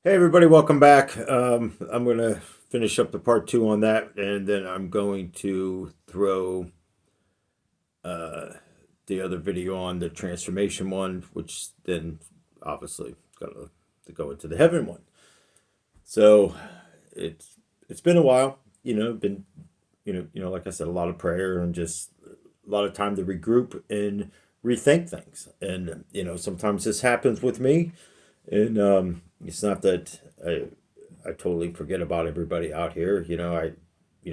Hey everybody, welcome back. I'm gonna finish up the part two on that, and then I'm going to throw uh, the other video on the transformation one, which then obviously got to go into the heaven one. So it's been a while, been like I said, a lot of prayer and just a lot of time to regroup and rethink things. And sometimes this happens with me, and it's not that I totally forget about everybody out here. I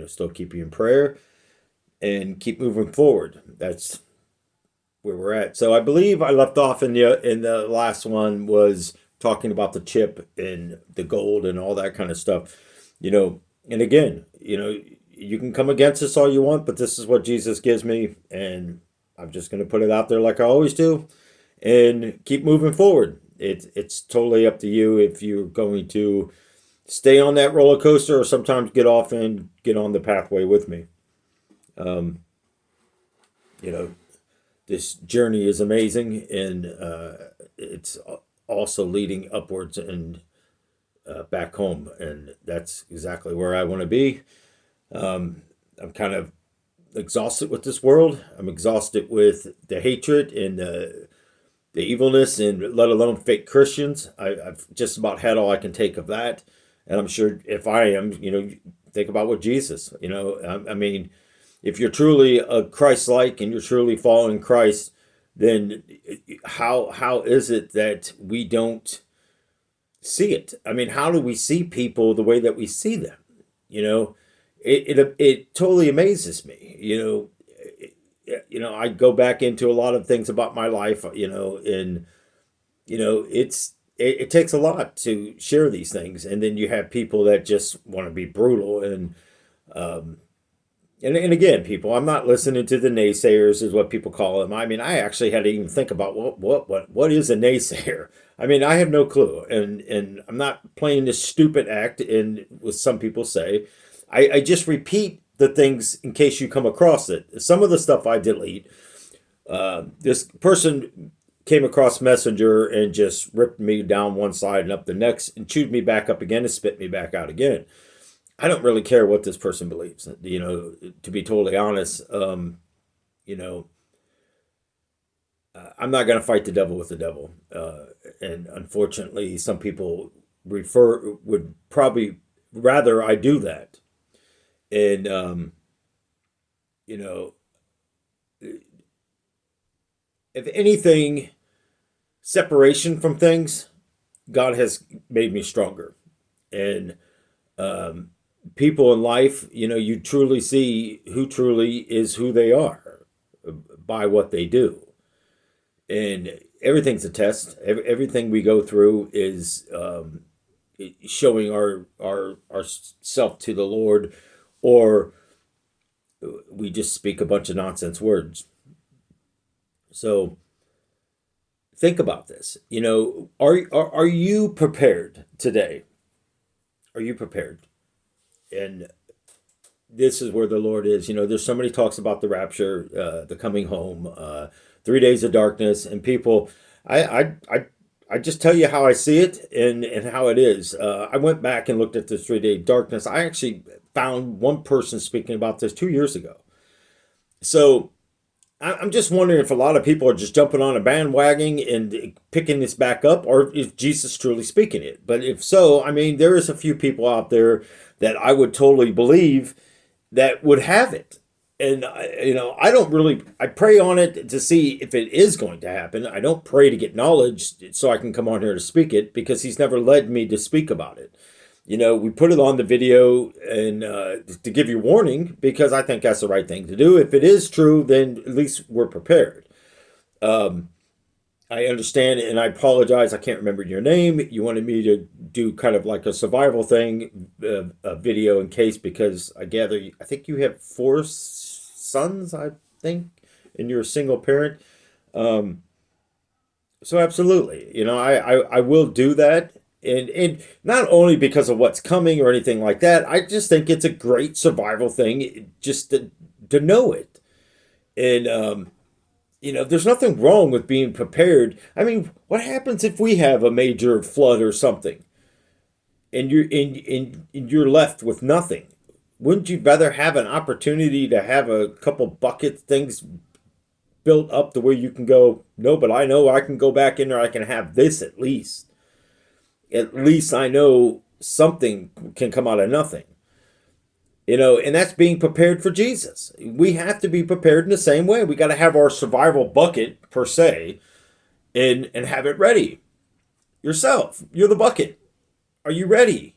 still keep you in prayer and keep moving forward. That's where we're at. So I believe I left off in the last one was talking about the chip and the gold and all that kind of stuff. And again, you can come against us all you want, but this is what Jesus gives me, and I'm just going to put it out there like I always do and keep moving forward. It's totally up to you if you're going to stay on that roller coaster or sometimes get off and get on the pathway with me. Um, you know, this journey is amazing, and it's also leading upwards and back home, and that's exactly where I want to be. I'm kind of exhausted with this world. I'm exhausted with the hatred and the evilness, and let alone fake Christians. I've just about had all I can take of that, and I'm sure if I am, think about what Jesus. I mean, if you're truly a Christ-like and you're truly following Christ, then how is it that we don't see it? I mean, how do we see people the way that we see them? You know, it totally amazes me. I go back into a lot of things about my life, and it takes a lot to share these things, and then you have people that just want to be brutal um, and again, people, I'm not listening to the naysayers, is what people call them. I mean, I actually had to even think about what is a naysayer. I mean, I have no clue, and I'm not playing this stupid act. And what some people say, I just repeat the things in case you come across it. Some of the stuff I delete. This person came across Messenger and just ripped me down one side and up the next, and chewed me back up again and spit me back out again. I don't really care what this person believes. To be totally honest, you know, I'm not going to fight the devil with the devil. And unfortunately, some people would probably rather I do that. And you know, if anything, separation from things, God has made me stronger. And um, people in life, you truly see who truly is who they are by what they do. And everything's a test. Everything we go through is showing our self to the Lord, or we just speak a bunch of nonsense words. So think about this. Are you prepared today? Are you prepared? And this is where the Lord is. There's so many talks about the rapture, the coming home, 3 days of darkness, and people. I just tell you how I see it and how it is. I went back and looked at this 3 day darkness. I actually found one person speaking about this 2 years ago. So I'm just wondering if a lot of people are just jumping on a bandwagon and picking this back up, or if Jesus truly speaking it. But if so, I mean, there is a few people out there that I would totally believe that would have it. And I don't really. I pray on it to see if it is going to happen. I don't pray to get knowledge so I can come on here to speak it, because He's never led me to speak about it. We put it on the video and to give you warning, because I think that's the right thing to do. If it is true, then at least we're prepared. Um, I understand, and I apologize. I can't remember your name. You wanted me to do kind of like a survival thing, a video in case, because I think you have four sons, I think, and you're a single parent. Um, so absolutely, I will do that, and not only because of what's coming or anything like that. I just think it's a great survival thing, just to know it, and there's nothing wrong with being prepared. I mean, what happens if we have a major flood or something? and you're left with nothing. Wouldn't you rather have an opportunity to have a couple bucket things built up to where you can go, no, but I know I can go back in there, I can have this at least. At least I know something can come out of nothing. And that's being prepared for Jesus. We have to be prepared in the same way. We got to have our survival bucket, per se, and have it ready. Yourself, you're the bucket. Are you ready?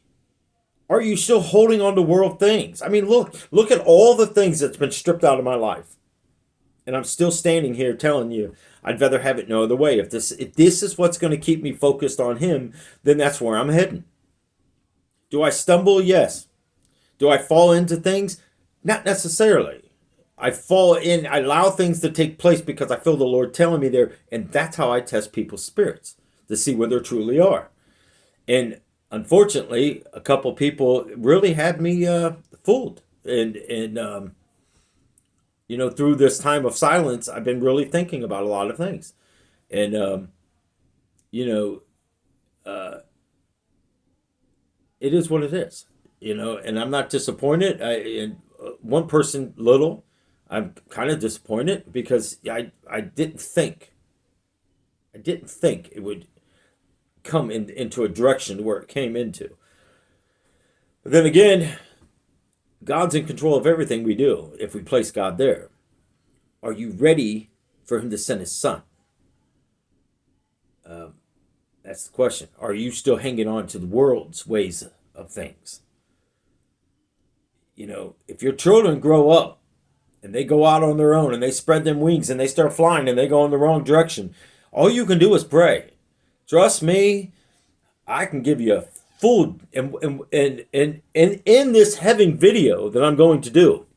Are you still holding on to world things? I mean, look at all the things that's been stripped out of my life. And I'm still standing here telling you, I'd rather have it no other way. If this is what's going to keep me focused on him, then that's where I'm heading. Do I stumble? Yes. Do I fall into things? Not necessarily. I allow things to take place because I feel the Lord telling me there, and that's how I test people's spirits to see where they truly are. And unfortunately, a couple people really had me fooled. And through this time of silence, I've been really thinking about a lot of things. And, it is what it is, and I'm not disappointed. And one person, little, I'm kind of disappointed because I didn't think it would come into a direction where it came into. But then again, God's in control of everything we do if we place God there. Are you ready for him to send his son? That's the question. Are you still hanging on to the world's ways of things? If your children grow up and they go out on their own and they spread them wings and they start flying and they go in the wrong direction, all you can do is pray. Trust me, I can give you a full and in this heaven video that I'm going to do.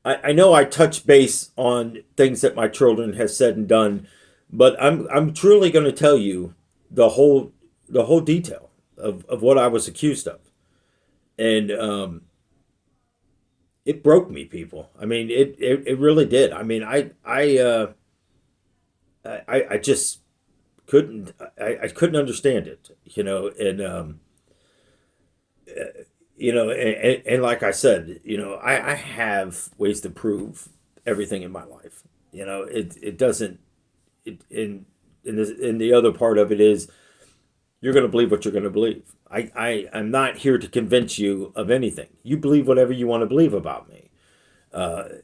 I know I touch base on things that my children have said and done, but I'm truly going to tell you the whole detail of what I was accused of. And it broke me, people. I mean, it really did. I mean, I just couldn't understand it, and like I said, I have ways to prove everything in my life. It doesn't. In the other part of it is, you're going to believe what you're going to believe. I'm not here to convince you of anything. You believe whatever you want to believe about me. I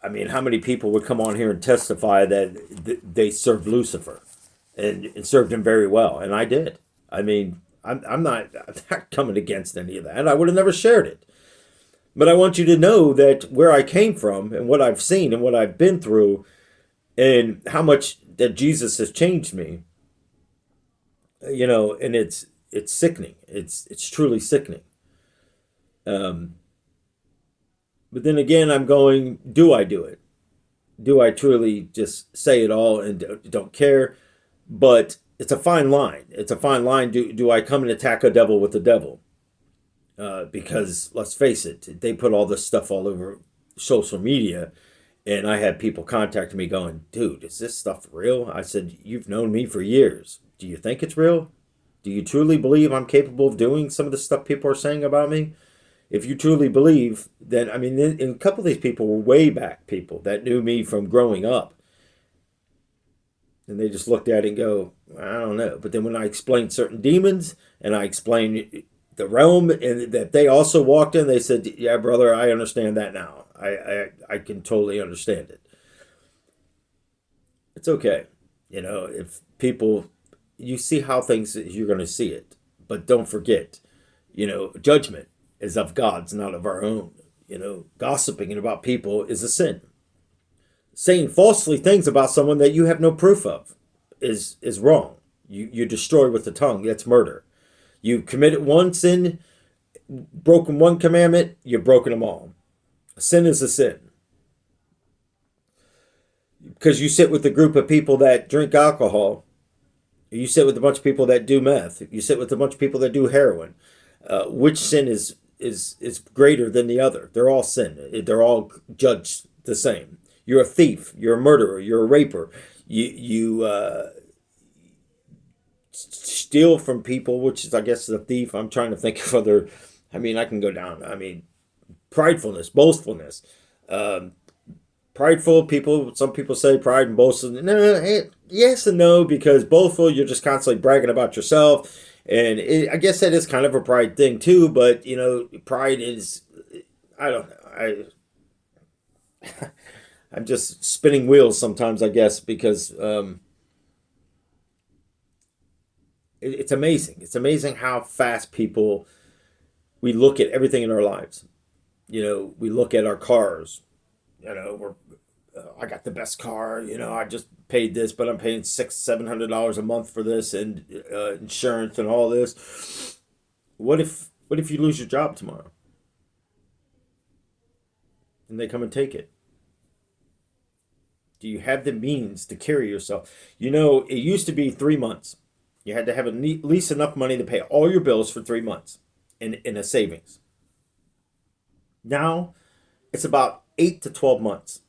mean, how many people would come on here and testify that they served Lucifer and served him very well? And I did. I mean, I'm not coming against any of that. I would have never shared it. But I want you to know that where I came from and what I've seen and what I've been through and how much that Jesus has changed me, and it's sickening. It's truly sickening. But then again, I'm going, do I do it? Do I truly just say it all and don't care? But it's a fine line. It's a fine line. Do I come and attack a devil with the devil? Because let's face it, they put all this stuff all over social media, and I had people contacting me going, dude, is this stuff real? I said, you've known me for years. Do you think it's real? Do you truly believe I'm capable of doing some of the stuff people are saying about me? If you truly believe, then, I mean, and a couple of these people were way back people that knew me from growing up. And they just looked at it and go, I don't know. But then when I explained certain demons and I explained the realm and that they also walked in, they said, yeah, brother, I understand that now. I can totally understand it. It's okay. If people, you see how things, you're going to see it. But don't forget, judgment is of God's, not of our own. Gossiping about people is a sin. Saying falsely things about someone that you have no proof of is wrong. You destroy with the tongue. That's murder. You committed one sin, broken one commandment, you've broken them all. A sin is a sin. Because you sit with a group of people that drink alcohol, you sit with a bunch of people that do meth, you sit with a bunch of people that do heroin. Which sin is greater than the other? They're all sin. They're all judged the same. You're a thief. You're a murderer. You're a raper. You steal from people, which is, I guess, a thief. I'm trying to think of other. I mean, I can go down. I mean, pridefulness, boastfulness. Um, Prideful people, some people say pride and boastfulness. No, yes and no, because boastful, you're just constantly bragging about yourself. And I guess that is kind of a pride thing too, but pride is, I don't know. I'm just spinning wheels sometimes, I guess, because it's amazing. It's amazing how fast we look at everything in our lives. We look at our cars. I got the best car. I just paid this, but I'm paying $600-700 a month for this and insurance and all this. What if you lose your job tomorrow and they come and take it? Do you have the means to carry yourself? It used to be 3 months. You had to have at least enough money to pay all your bills for 3 months in a savings. Now it's about 8 to 12 months.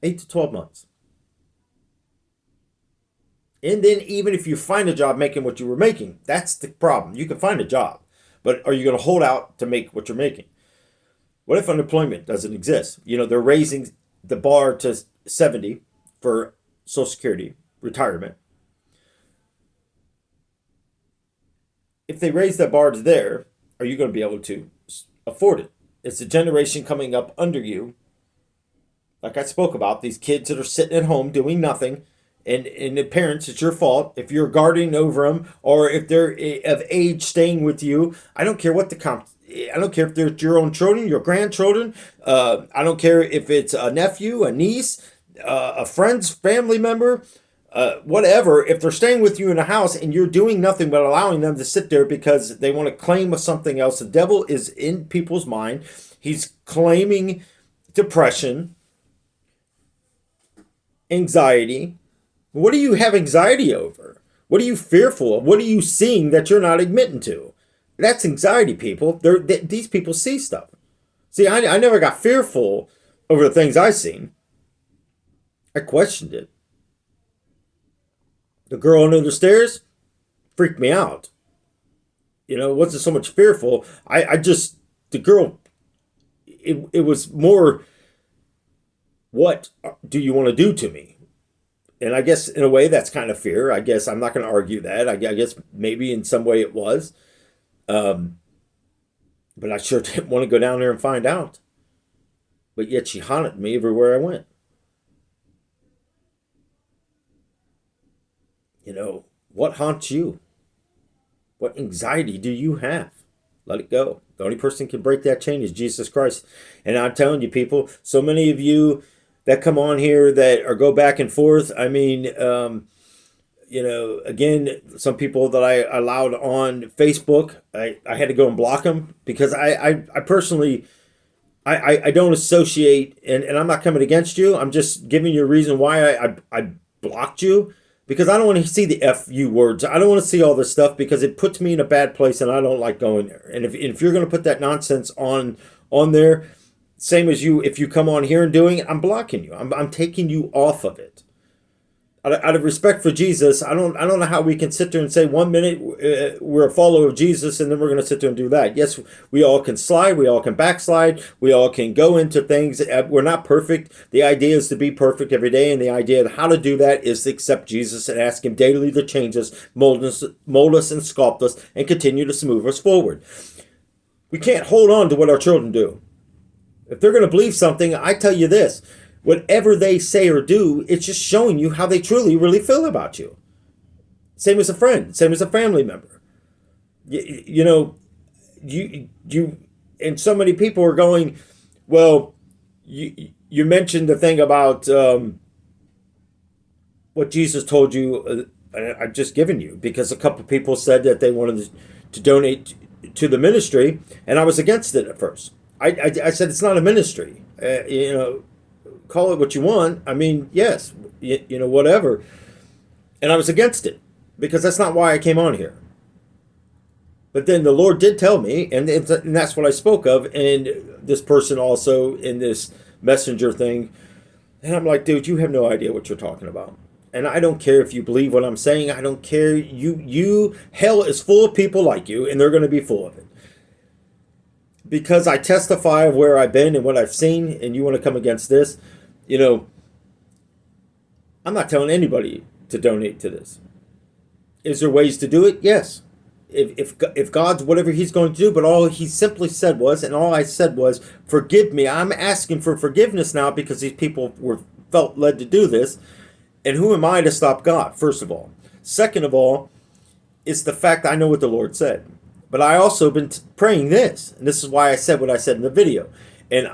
8 to 12 months. And then even if you find a job making what you were making, that's the problem. You can find a job, but are you going to hold out to make what you're making? What if unemployment doesn't exist? They're raising the bar to 70 for Social Security, retirement. If they raise that bar to there, are you going to be able to afford it? It's a generation coming up under you. Like I spoke about, these kids that are sitting at home doing nothing, and the parents, it's your fault if you're guarding over them or if they're of age staying with you. I don't care what I don't care if they're your own children, your grandchildren. I don't care if it's a nephew, a niece, a friend's family member, whatever. If they're staying with you in a house and you're doing nothing but allowing them to sit there because they want to claim something else, the devil is in people's mind. He's claiming depression, anxiety. What do you have anxiety over? What are you fearful of? What are you seeing that you're not admitting to? That's anxiety, people. These people see stuff. See, I never got fearful over the things I seen. I questioned it. The girl under the stairs freaked me out. It wasn't so much fearful. The girl, it was more, what do you want to do to me? And I guess in a way that's kind of fear. I guess I'm not going to argue that. I guess maybe in some way it was. But I sure didn't want to go down there and find out. But yet she haunted me everywhere I went. What haunts you? What anxiety do you have? Let it go. The only person who can break that chain is Jesus Christ. And I'm telling you, people, so many of you that come on here that or go back and forth. I mean, again, some people that I allowed on Facebook, I had to go and block them because I personally, I don't associate, and I'm not coming against you. I'm just giving you a reason why I blocked you, because I don't want to see the FU words. I don't want to see all this stuff because it puts me in a bad place and I don't like going there. And if you're going to put that nonsense on there, same as you, if you come on here and doing it, I'm blocking you. I'm taking you off of it. Out of respect for Jesus, I don't know how we can sit there and say 1 minute we're a follower of Jesus and then we're going to sit there and do that. Yes, we all can slide, we all can backslide, we all can go into things. We're not perfect. The idea is to be perfect every day, and the idea of how to do that is to accept Jesus and ask Him daily to change us, mold us and sculpt us, and continue to move us forward. We can't hold on to what our children do. If they're going to believe something, I tell you this. Whatever they say or do, it's just showing you how they truly, really feel about you. Same as a friend, same as a family member. You and so many people are going, well, you mentioned the thing about what Jesus told you. I've just given you, because a couple of people said that they wanted to donate to the ministry, and I was against it at first. I said it's not a ministry. Call it what you want. I mean, yes, whatever. And I was against it because that's not why I came on here. But then the Lord did tell me, and that's what I spoke of, and this person also in this messenger thing. And I'm like, dude, you have no idea what you're talking about. And I don't care if you believe what I'm saying. I don't care. Hell is full of people like you, and they're going to be full of it. Because I testify of where I've been and what I've seen, and you want to come against this, you know, I'm not telling anybody to donate to this. Is there ways to do it? Yes. If God's whatever he's going to do, but all he simply said was, and all I said was, forgive me. I'm asking for forgiveness now because these people felt led to do this. And who am I to stop God, first of all? Second of all, it's the fact I know what the Lord said. But I also been praying this, and this is why I said what I said in the video. And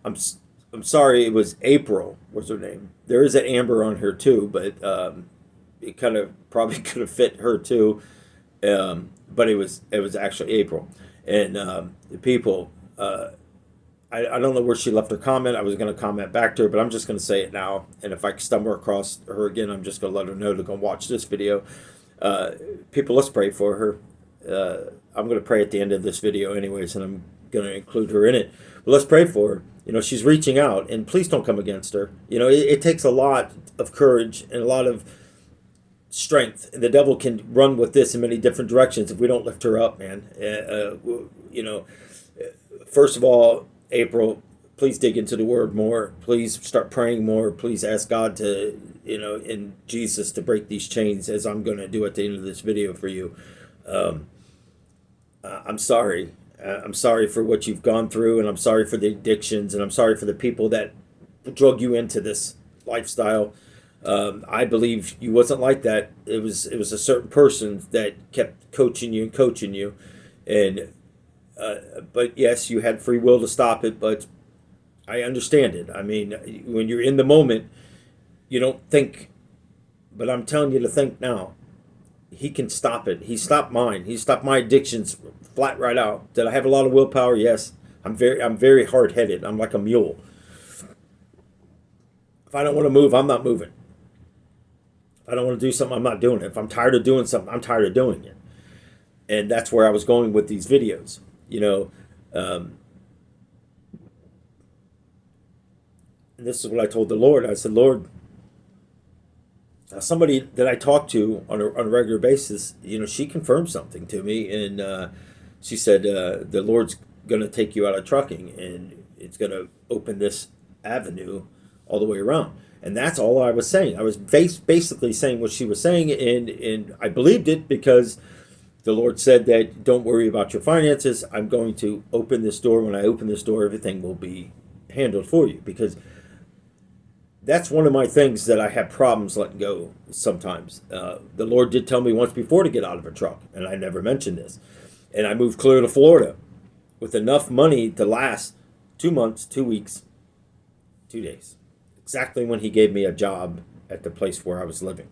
I'm sorry, it was April. What's her name? There is an Amber on here too, but it kind of probably could have fit her too. But it was actually April, and the people. I don't know where she left her comment. I was going to comment back to her, but I'm just going to say it now. And if I stumble across her again, I'm just going to let her know to go watch this video. People, let's pray for her. I'm going to pray at the end of this video anyways, and I'm going to include her in it. But let's pray for her. You know, she's reaching out, and please don't come against her. You know, it takes a lot of courage and a lot of strength. And the devil can run with this in many different directions if we don't lift her up, man. You know, first of all, April, please dig into the word more. Please start praying more. Please ask God to, you know, in Jesus to break these chains, as I'm going to do at the end of this video for you. I'm sorry. I'm sorry for what you've gone through, and I'm sorry for the addictions, and I'm sorry for the people that drug you into this lifestyle. I believe you wasn't like that. It was a certain person that kept coaching you, and but yes, you had free will to stop it. But I understand it. I mean, when you're in the moment, you don't think. But I'm telling you to think now. He can stop it. He stopped mine. He stopped my addictions flat right out. Did I have a lot of willpower? Yes. I'm very hard-headed. I'm like a mule. If I don't want to move, I'm not moving. If I don't want to do something, I'm not doing it. If I'm tired of doing something, I'm tired of doing it. And that's where I was going with these videos. You know, and this is what I told the Lord. I said, Lord, somebody that I talk to on a regular basis, you know, she confirmed something to me, and she said, the Lord's going to take you out of trucking, and it's going to open this avenue all the way around. And that's all I was saying. I was basically saying what she was saying, and I believed it because the Lord said that don't worry about your finances. I'm going to open this door. When I open this door, everything will be handled for you, because that's one of my things that I have problems letting go sometimes. The Lord did tell me once before to get out of a truck, and I never mentioned this. And I moved clear to Florida with enough money to last 2 months, 2 weeks, 2 days. Exactly when he gave me a job at the place where I was living.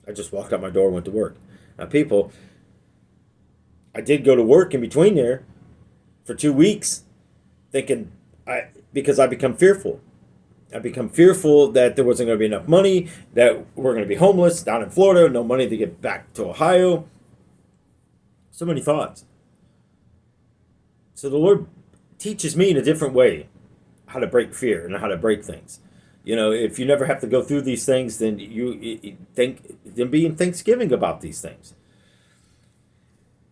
I just walked out my door and went to work. Now, people, I did go to work in between there for 2 weeks, thinking, because I become fearful. I become fearful that there wasn't going to be enough money, that we're going to be homeless down in Florida, no money to get back to Ohio. So many thoughts. So the Lord teaches me in a different way how to break fear and how to break things. You know, if you never have to go through these things, then then be in thanksgiving about these things.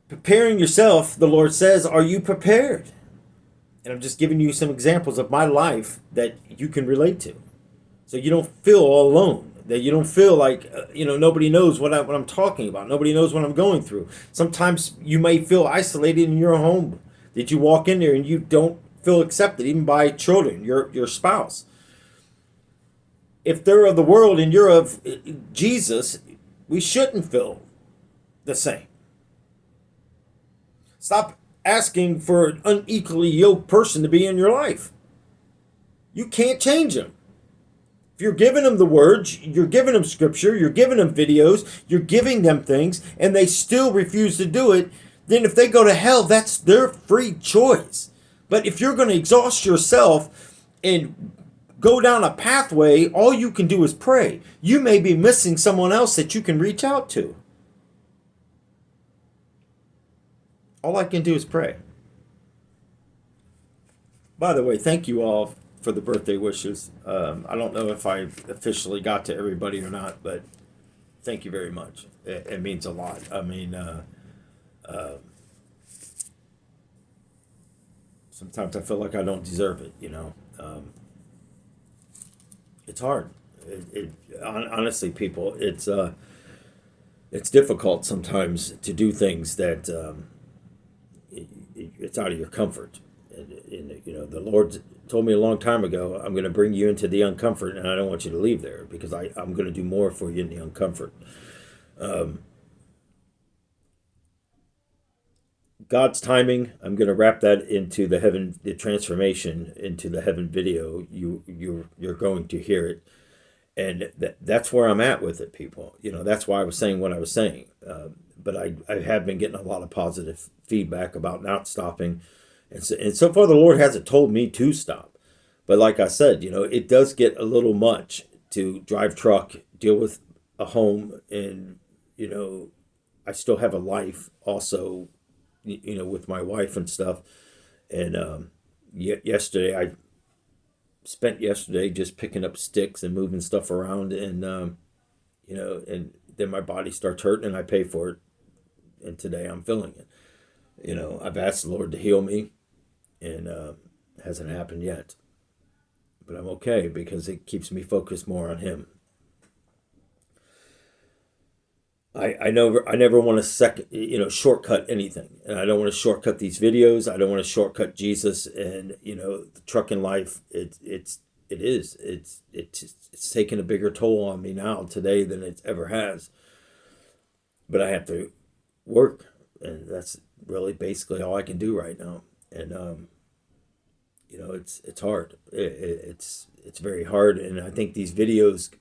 Preparing yourself, the Lord says, are you prepared? And I'm just giving you some examples of my life that you can relate to. So you don't feel all alone. That you don't feel like, nobody knows what I'm talking about. Nobody knows what I'm going through. Sometimes you may feel isolated in your home. That you walk in there and you don't feel accepted, even by children, your spouse. If they're of the world and you're of Jesus, we shouldn't feel the same. Stop asking for an unequally yoked person to be in your life. You can't change them. If you're giving them the words, you're giving them scripture, you're giving them videos, you're giving them things, and they still refuse to do it, then if they go to hell, that's their free choice. But if you're going to exhaust yourself and go down a pathway, all you can do is pray. You may be missing someone else that you can reach out to. All I can do is pray. By the way, thank you all for the birthday wishes. I don't know if I officially got to everybody or not, but thank you very much. It means a lot. I mean, sometimes I feel like I don't deserve it, you know. It's hard. Honestly, people, it's difficult sometimes to do things that it's out of your comfort. And, you know, the Lord told me a long time ago, I'm going to bring you into the uncomfort, and I don't want you to leave there because I'm going to do more for you in the uncomfort. God's timing. I'm going to wrap that into the transformation into the heaven video. You're going to hear it, and that's where I'm at with it, people. You know, that's why I was saying what I was saying. But I have been getting a lot of positive feedback about not stopping, and so far the Lord hasn't told me to stop. But like I said, you know, it does get a little much to drive truck, deal with a home, and you know, I still have a life also, you know, with my wife and stuff. And yesterday, I spent yesterday just picking up sticks and moving stuff around, and you know, and then my body starts hurting, and I pay for it. And today I'm feeling it. You know, I've asked the Lord to heal me, and hasn't happened yet. But I'm okay because it keeps me focused more on Him. I never want to shortcut anything, and I don't want to shortcut these videos. I don't want to shortcut Jesus, and you know, the trucking life. It's taking a bigger toll on me now today than it ever has. But I have to work, and that's really basically all I can do right now. And you know, it's hard. It's very hard, and I think these videos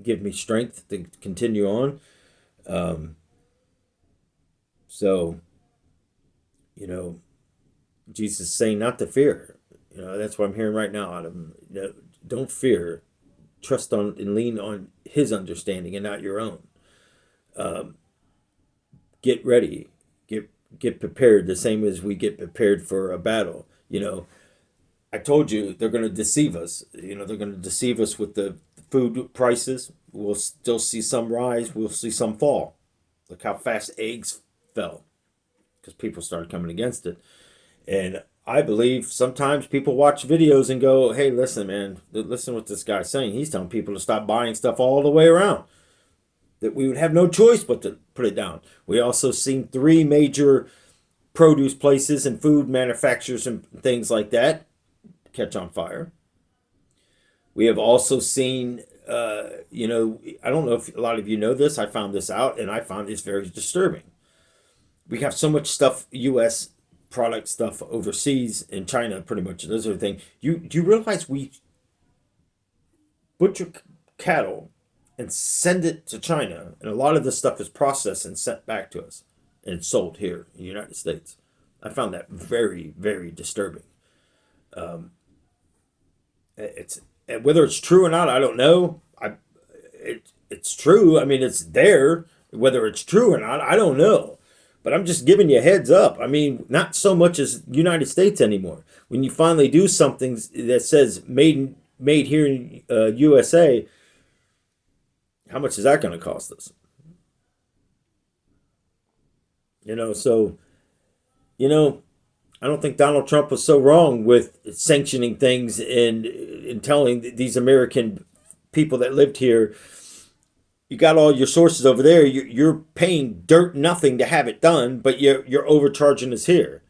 give me strength to continue on. So, you know, Jesus is saying not to fear. You know, that's what I'm hearing right now out of him. You know, don't fear. Trust on and lean on His understanding and not your own. Get ready. Get prepared. The same as we get prepared for a battle. You know, I told you they're going to deceive us. You know, they're going to deceive us with the food prices. We'll still see some rise. We'll see some fall. Look how fast eggs fell because people started coming against it. And I believe sometimes people watch videos and go, hey, listen, man, listen what this guy's saying. He's telling people to stop buying stuff all the way around, that we would have no choice but to put it down. We also seen 3 major produce places and food manufacturers and things like that catch on fire. We have also seen, you know, I don't know if a lot of you know this. I found this out, and I found this very disturbing. We have so much stuff, U.S. product stuff overseas in China, pretty much. Those are the things. Do you realize we butcher cattle and send it to China, and a lot of this stuff is processed and sent back to us and sold here in the United States? I found that very, very disturbing. It's whether it's true or not, I don't know. It's true. I mean, it's there. Whether it's true or not, I don't know. But I'm just giving you a heads up. I mean, not so much as United States anymore. When you finally do something that says made here in USA, how much is that going to cost us? You know, so, you know, I don't think Donald Trump was so wrong with sanctioning things and telling these American people that lived here, you got all your sources over there. You're paying dirt nothing to have it done, but you're overcharging us here.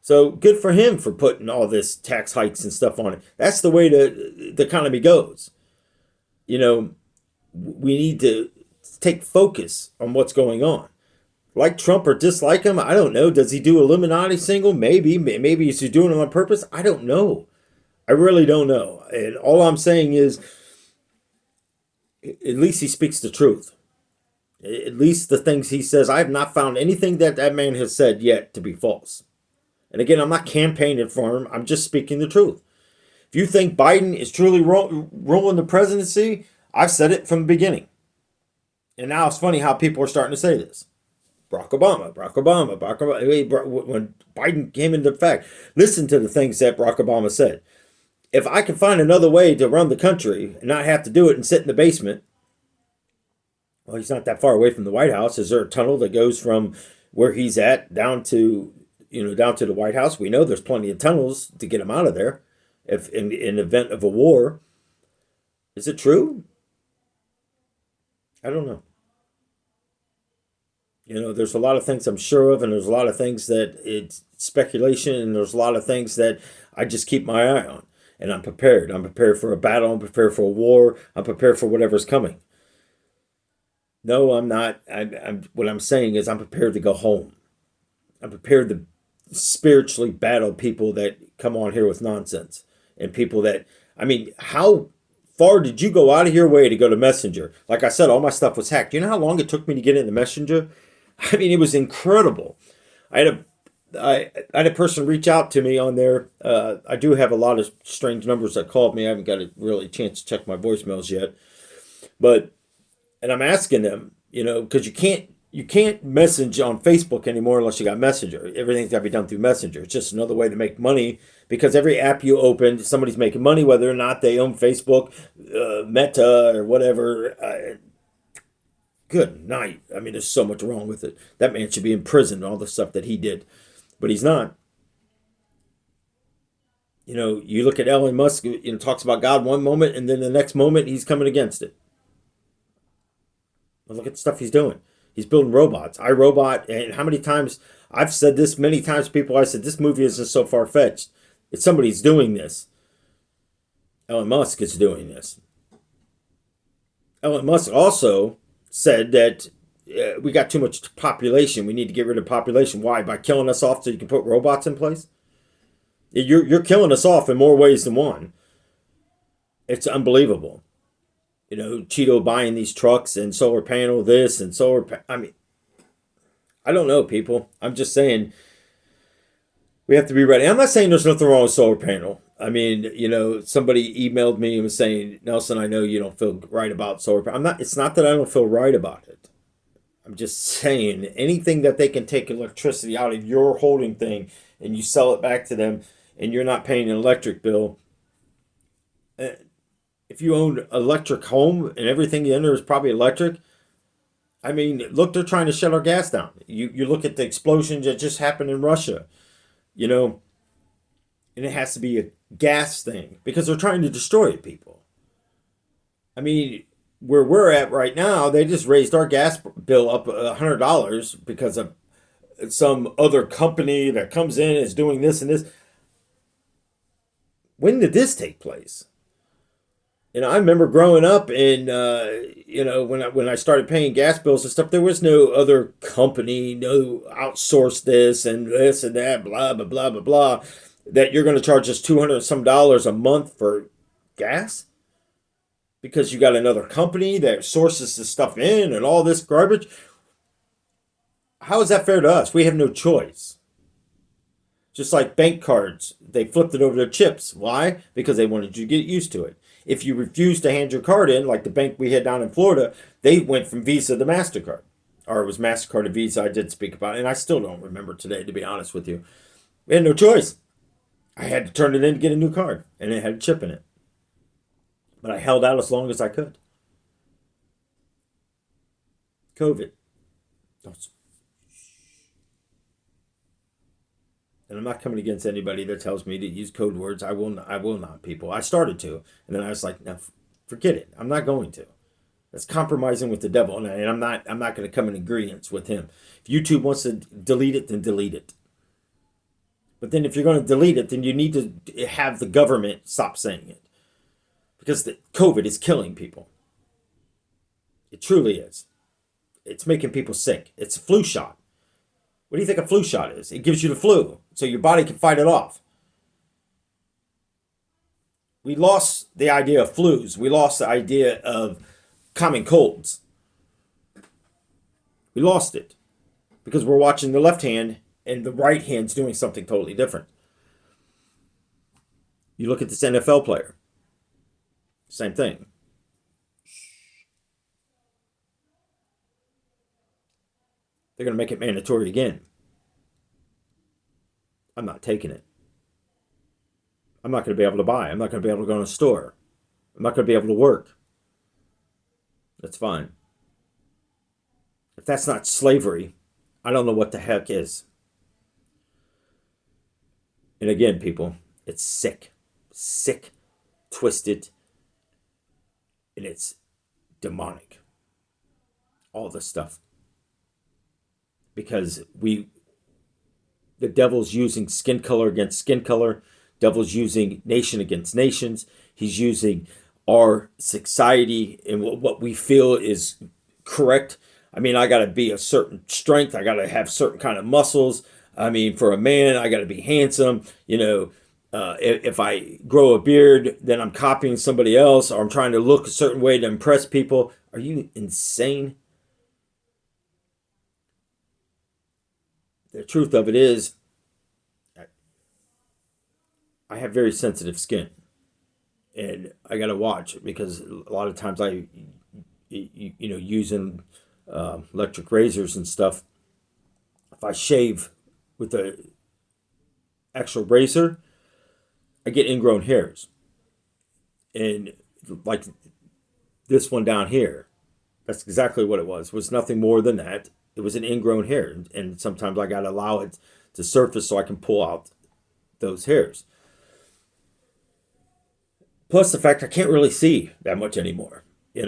So good for him for putting all this tax hikes and stuff on it. That's the way the economy goes. You know, we need to take focus on what's going on. Like Trump or dislike him, I don't know. Does he do Illuminati single? Maybe he's doing it on purpose. I don't know. I really don't know. And all I'm saying is, at least he speaks the truth. At least the things he says, I have not found anything that man has said yet to be false. And again, I'm not campaigning for him. I'm just speaking the truth. If you think Biden is truly ruling the presidency, I've said it from the beginning. And now it's funny how people are starting to say this. Barack Obama. When Biden came into effect, listen to the things that Barack Obama said. if I can find another way to run the country and not have to do it and sit in the basement, well, he's not that far away from the White House. Is there a tunnel that goes from where he's at down to, down to the White House? We know there's plenty of tunnels to get him out of there if in event of a war. Is it true? I don't know. There's a lot of things I'm sure of, and there's a lot of things that it's speculation, and there's a lot of things that I just keep my eye on. And I'm prepared. I'm prepared for a battle. I'm prepared for a war. I'm prepared for whatever's coming. No, I'm not. What I'm saying is I'm prepared to go home. I'm prepared to spiritually battle people that come on here with nonsense. And people that, how far did you go out of your way to go to Messenger? Like I said, all my stuff was hacked. You know how long it took me to get into Messenger? It was incredible. I had a person reach out to me on there. I do have a lot of strange numbers that called me. I haven't got a really chance to check my voicemails yet. And I'm asking them, because you can't message on Facebook anymore unless you got Messenger. Everything's got to be done through Messenger. It's just another way to make money, because every app you open, somebody's making money, whether or not they own Facebook, Meta, or whatever. Good night. There's so much wrong with it. That man should be in prison, all the stuff that he did. But he's not. You look at Elon Musk, talks about God one moment, and then the next moment he's coming against it. But look at the stuff he's doing. He's building robots. iRobot, and how many times I've said this many times, people, I said, this movie isn't so far-fetched. It's somebody's doing this. Elon Musk is doing this. Elon Musk also said that we got too much population. We need to get rid of population. Why? By killing us off so you can put robots in place? You're killing us off in more ways than one. It's unbelievable. Cheeto buying these trucks and solar panel this and I don't know, people. I'm just saying we have to be ready. I'm not saying there's nothing wrong with solar panel. Somebody emailed me and was saying, Nelson, I know you don't feel right about solar panel. It's not that I don't feel right about it. I'm just saying anything that they can take electricity out of your holding thing and you sell it back to them and you're not paying an electric bill. If you own an electric home and everything you enter is probably electric, look, they're trying to shut our gas down. You look at the explosions that just happened in Russia, and it has to be a gas thing because they're trying to destroy people. Where we're at right now, they just raised our gas bill up $100 because of some other company that comes in and is doing this and this. When did this take place? I remember growing up and, when I started paying gas bills and stuff, there was no other company, no outsource this and that, blah, blah, blah, blah, blah, that you're going to charge us $200 some a month for gas because you got another company that sources the stuff in and all this garbage. How is that fair to us? We have no choice. Just like bank cards, they flipped it over to chips. Why? Because they wanted you to get used to it. If you refuse to hand your card in, like the bank we had down in Florida, they went from Visa to MasterCard. Or it was MasterCard to Visa, I did speak about it. And I still don't remember today, to be honest with you. We had no choice. I had to turn it in to get a new card. And it had a chip in it. But I held out as long as I could. COVID. And I'm not coming against anybody that tells me to use code words. I will not, people. I started to. And then I was like, no, forget it. I'm not going to. That's compromising with the devil. And I'm not going to come in agreement with him. If YouTube wants to delete it, then delete it. But then if you're going to delete it, then you need to have the government stop saying it. Because the COVID is killing people. It truly is. It's making people sick. It's a flu shot. What do you think a flu shot is? It gives you the flu, so your body can fight it off. We lost the idea of flus. We lost the idea of common colds. We lost it because we're watching the left hand and the right hand's doing something totally different. You look at this NFL player. Same thing. They're going to make it mandatory again. I'm not taking it. I'm not going to be able to buy. I'm not going to be able to go in a store. I'm not going to be able to work. That's fine. If that's not slavery, I don't know what the heck is. And again, people, it's sick, sick, twisted, and it's demonic. All this stuff. Because the devil's using skin color against skin color. Devil's using nation against nations. He's using our society and what we feel is correct. I mean, I got to be a certain strength. I got to have certain kind of muscles. I mean, for a man, I got to be handsome. If I grow a beard, then I'm copying somebody else, or I'm trying to look a certain way to impress people. Are you insane? The truth of it is, I have very sensitive skin, and I got to watch because a lot of times using electric razors and stuff. If I shave with the actual razor, I get ingrown hairs, and like this one down here, that's exactly what it was. It was nothing more than that. It was an ingrown hair, and sometimes I got to allow it to surface so I can pull out those hairs. Plus the fact I can't really see that much anymore, yeah,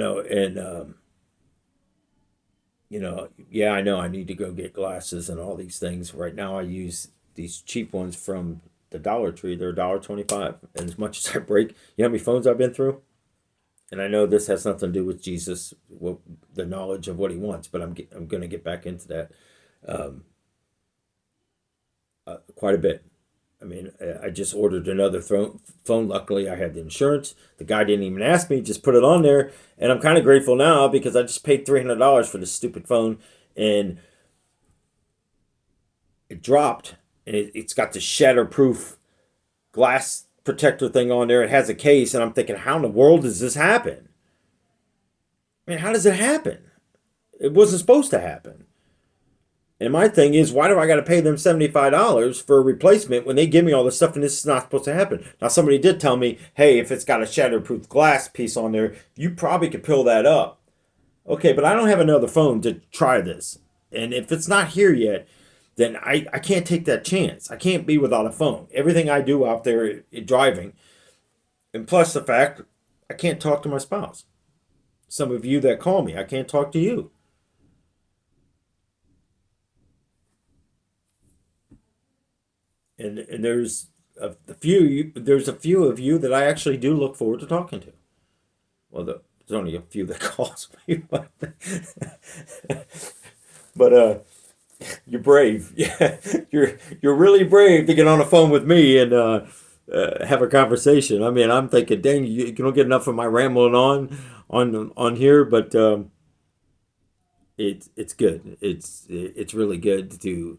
I know I need to go get glasses and all these things. Right now I use these cheap ones from the Dollar Tree. They're $1.25. And as much as I break, you know how many phones I've been through? And I know this has nothing to do with Jesus, the knowledge of what he wants, but I'm going to get back into that um, quite a bit. I mean, I just ordered another phone. Luckily, I had the insurance. The guy didn't even ask me, just put it on there. And I'm kind of grateful now because I just paid $300 for this stupid phone. And it dropped. And it's got the shatterproof glass protector thing on there. It has a case. And I'm thinking, how in the world does this happen? I mean, how does it happen? It wasn't supposed to happen. And my thing is, why do I got to pay them $75 for a replacement when they give me all this stuff and this is not supposed to happen? Now, somebody did tell me, hey, if it's got a shatterproof glass piece on there, you probably could peel that up. Okay, but I don't have another phone to try this. And if it's not here yet, then I can't take that chance. I can't be without a phone. Everything I do out there driving, and plus the fact I can't talk to my spouse. Some of you that call me, I can't talk to you. And there's there's a few of you that I actually do look forward to talking to. Well, there's only a few that calls me, but you're brave. Yeah, you're really brave to get on the phone with me and have a conversation. I mean, I'm thinking, dang, you don't get enough of my rambling on here, but it's good. It's really good to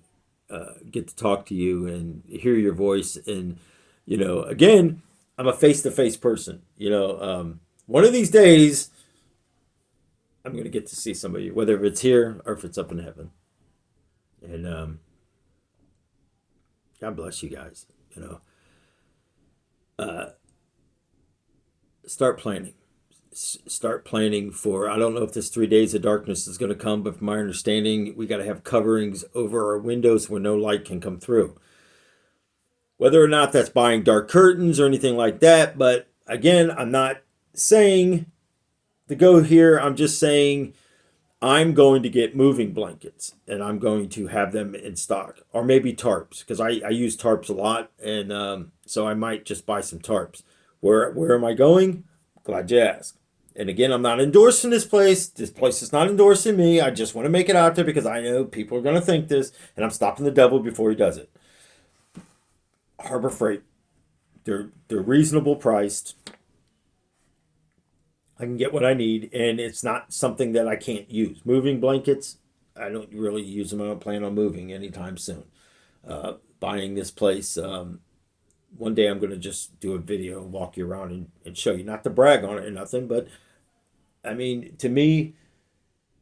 get to talk to you and hear your voice. And again, I'm a face to face person. One of these days, I'm gonna get to see somebody, whether it's here or if it's up in heaven. And God bless you guys. Uh, start planning. Start planning for, I don't know if this 3 days of darkness is going to come, but from my understanding, we got to have coverings over our windows where no light can come through. Whether or not that's buying dark curtains or anything like that, but again, I'm not saying to go here. I'm just saying I'm going to get moving blankets and I'm going to have them in stock, or maybe tarps, because I use tarps a lot, and so I might just buy some tarps. Where am I going? Glad you asked. And again, I'm not endorsing this place. This place is not endorsing me. I just want to make it out there because I know people are going to think this, and I'm stopping the devil before he does it. Harbor Freight. They're reasonable priced. I can get what I need, and it's not something that I can't use. Moving blankets, I don't really use them. I don't plan on moving anytime soon. Buying this place, one day I'm going to just do a video and walk you around and show you, not to brag on it or nothing, but I mean, to me,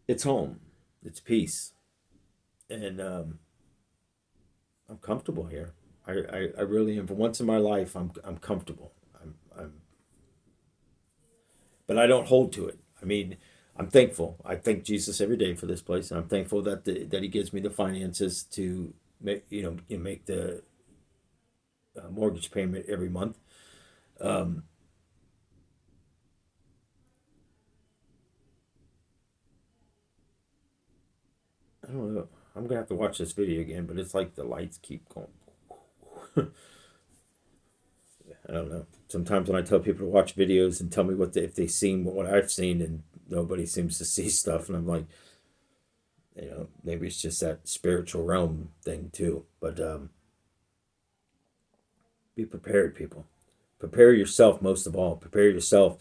it's home. It's peace. And I'm comfortable here. I really am. For once in my life, I'm comfortable. I'm but I don't hold to it. I mean, I'm thankful. I thank Jesus every day for this place, and I'm thankful that He gives me the finances to make the mortgage payment every month. Um, I don't know. I'm gonna have to watch this video again, but it's like the lights keep going. I don't know. Sometimes when I tell people to watch videos and tell me if they've seen what I've seen, and nobody seems to see stuff, and I'm like, maybe it's just that spiritual realm thing too. But be prepared, people. Prepare yourself most of all. Prepare yourself.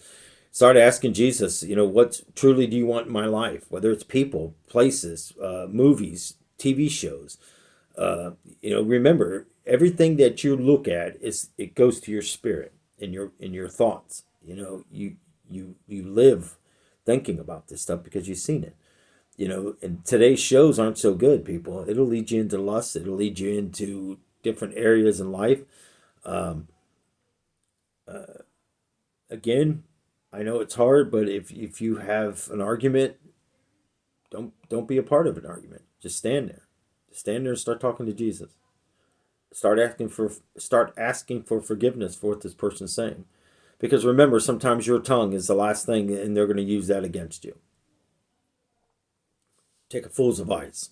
Start asking Jesus, what truly do you want in my life? Whether it's people, places, movies, TV shows. Remember, everything that you look at it goes to your spirit and your thoughts. You live thinking about this stuff because you've seen it. And today's shows aren't so good, people. It'll lead you into lust. It'll lead you into different areas in life. Um, Again, I know it's hard, but if you have an argument, don't be a part of an argument. Just stand there. Just stand there and start talking to Jesus. Start asking for forgiveness for what this person's saying. Because remember, sometimes your tongue is the last thing, and they're going to use that against you. Take a fool's advice.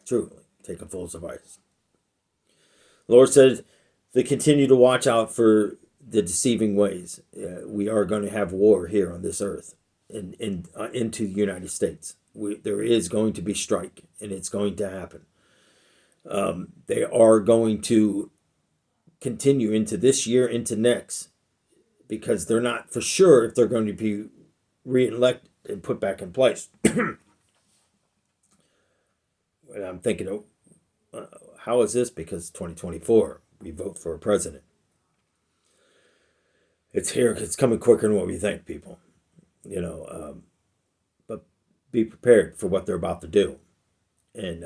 Truly, take a fool's advice. The Lord said to continue to watch out for the deceiving ways. We are going to have war here on this earth and into the United States. There is going to be strike, and it's going to happen. They are going to continue into this year, into next, because they're not for sure if they're going to be re-elected and put back in place. And I'm thinking, how is this? Because 2024, we vote for a president. It's here. It's coming quicker than what we think, people. But be prepared for what they're about to do. And,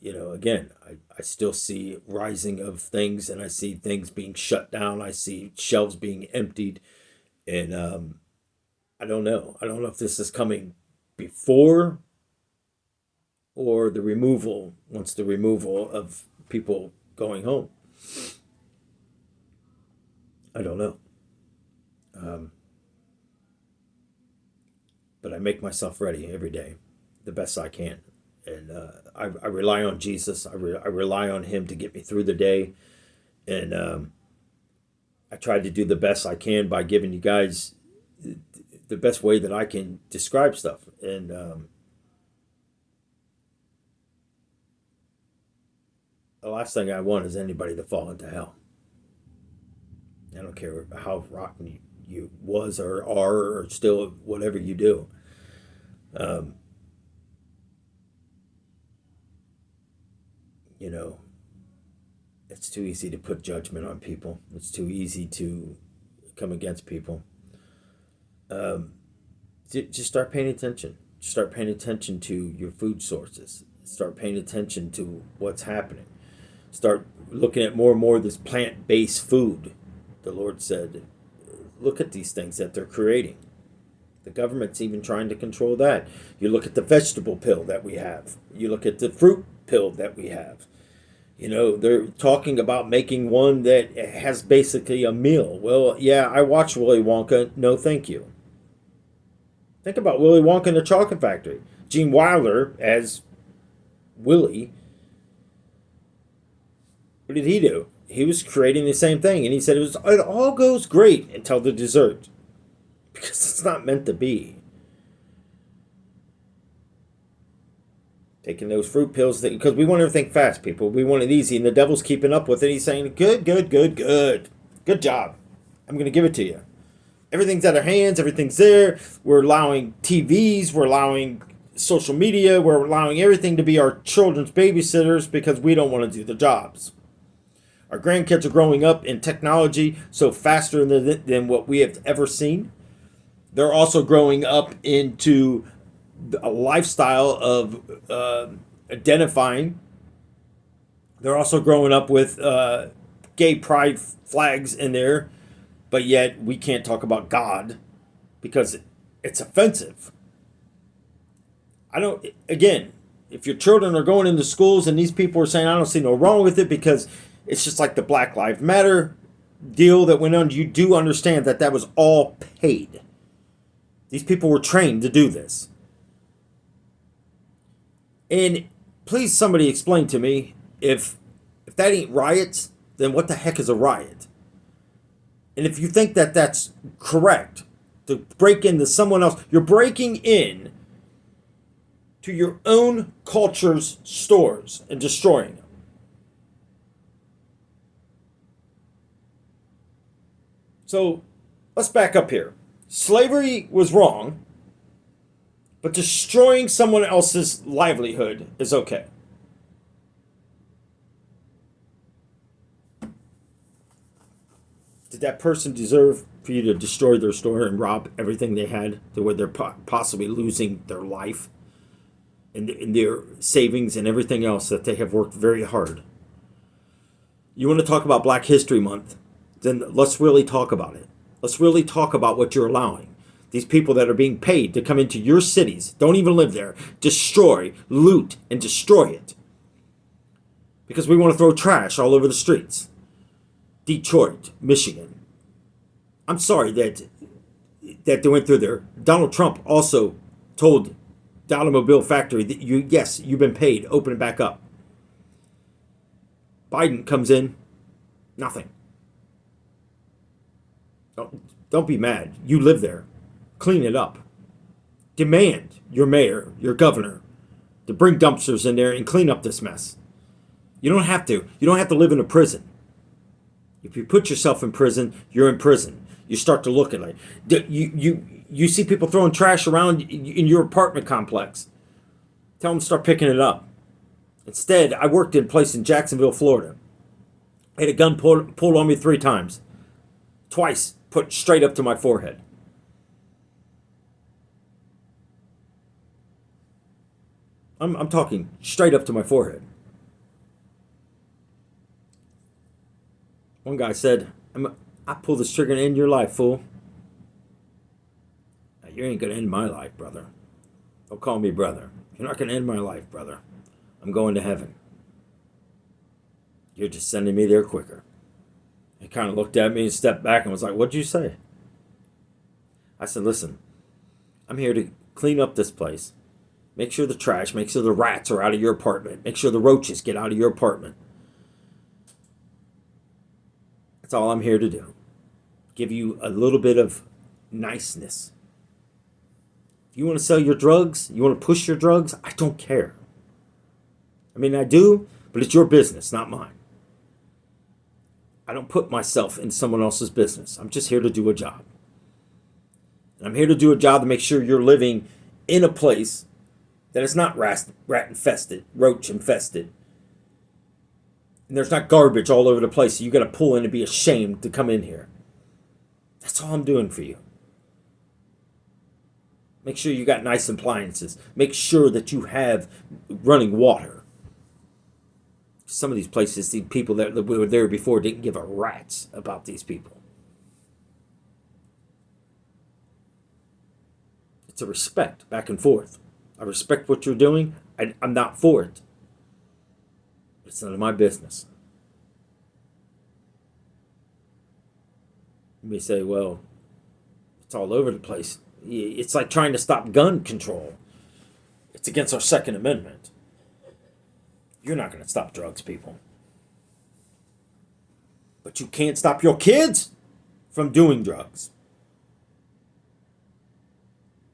again, I still see rising of things, and I see things being shut down. I see shelves being emptied. And I don't know. I don't know if this is coming before or the removal of people going home. I don't know. But I make myself ready every day, the best I can. And I rely on Jesus. I rely on Him to get me through the day. And I try to do the best I can by giving you guys the best way that I can describe stuff. And the last thing I want is anybody to fall into hell. I don't care how rotten you was or are or still whatever you do. It's too easy to put judgment on people. It's too easy to come against people. Just start paying attention. Start paying attention to your food sources. Start paying attention to what's happening. Start looking at more and more of this plant-based food. The Lord said, look at these things that they're creating. The government's even trying to control that. You look at the vegetable pill that we have. You look at the fruit pill that we have. They're talking about making one that has basically a meal. Well, yeah, I watched Willy Wonka. No, thank you. Think about Willy Wonka and the Chocolate Factory. Gene Wilder as Willy. What did he do? He was creating the same thing, and he said it all goes great until the dessert, because it's not meant to be. Taking those fruit pills, because we want everything fast, people. We want it easy, and the devil's keeping up with it. He's saying, good job. I'm going to give it to you. Everything's at our hands. Everything's there. We're allowing TVs. We're allowing social media. We're allowing everything to be our children's babysitters because we don't want to do the jobs. Our grandkids are growing up in technology so faster than what we have ever seen. They're also growing up into a lifestyle of identifying They're also growing up with gay pride flags in there, but yet we can't talk about God because it's offensive. I don't, again, if your children are going into schools and these people are saying, I don't see no wrong with it because it's just like the Black Lives Matter deal that went on, you do understand that that was all paid. These people were trained to do this. And please somebody explain to me, if that ain't riots, then what the heck is a riot? And if you think that that's correct, to break into someone else, you're breaking in to your own culture's stores and destroying them. So let's back up here. Slavery was wrong, but destroying someone else's livelihood is okay. Did that person deserve for you to destroy their store and rob everything they had to where they're possibly losing their life and their savings and everything else that they have worked very hard? You want to talk about Black History Month? Then let's really talk about it. Let's really talk about what you're allowing. These people that are being paid to come into your cities, don't even live there, destroy, loot, and destroy it. Because we want to throw trash all over the streets. Detroit, Michigan. I'm sorry that they went through there. Donald Trump also told the automobile factory that yes, you've been paid, open it back up. Biden comes in, nothing. Don't be mad. You live there. Clean it up. Demand your mayor, your governor, to bring dumpsters in there and clean up this mess. You don't have to. You don't have to live in a prison. If you put yourself in prison, you're in prison. You start to look at it. You see people throwing trash around in your apartment complex. Tell them to start picking it up. Instead, I worked in a place in Jacksonville, Florida. I had a gun pulled on me 3 times. Twice put straight up to my forehead. I'm talking straight up to my forehead. One guy said, I pull this trigger and end your life, fool. Now, you ain't going to end my life, brother. Don't call me brother. You're not going to end my life, brother. I'm going to heaven. You're just sending me there quicker. He kind of looked at me and stepped back and was like, what'd you say? I said, listen, I'm here to clean up this place. Make sure the trash, make sure the rats are out of your apartment. Make sure the roaches get out of your apartment. That's all I'm here to do. Give you a little bit of niceness. If you want to sell your drugs, you want to push your drugs, I don't care. I mean, I do, but it's your business, not mine. I don't put myself in someone else's business. I'm just here to do a job. And I'm here to do a job to make sure you're living in a place that is not rat infested, roach infested. And there's not garbage all over the place, so you got to pull in and be ashamed to come in here. That's all I'm doing for you. Make sure you got nice appliances. Make sure that you have running water. Some of these places, the people that were there before didn't give a rat's about these people. It's a respect back and forth. I respect what you're doing. I'm not for it. It's none of my business. You may say, well, it's all over the place. It's like trying to stop gun control. It's against our Second Amendment. You're not going to stop drugs, people. But you can't stop your kids from doing drugs.